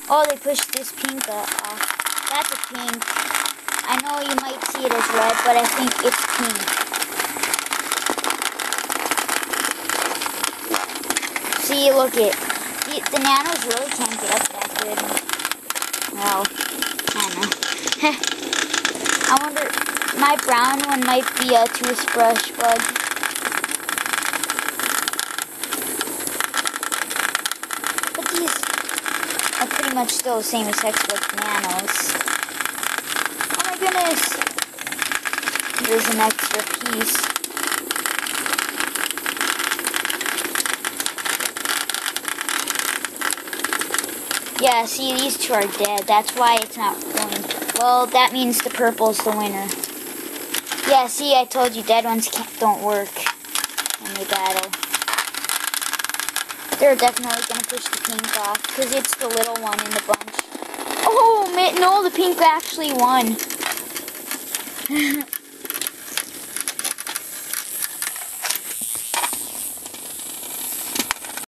Oh, they pushed this pink off. That's a pink. I know you might see it as red, but I think it's pink. See, look it. The nanos really can't get up that good. Well, I don't know. I wonder, my brown one might be a toothbrush bug. But these are pretty much still the same as textbook nanos. Oh my goodness! There's an extra piece. Yeah, see, these two are dead. That's why it's not going. Well, that means the purple's the winner. Yeah, see, I told you dead ones don't work when they battle. They're definitely going to push the pink off, because it's the little one in the bunch. Oh, man, no, the pink actually won.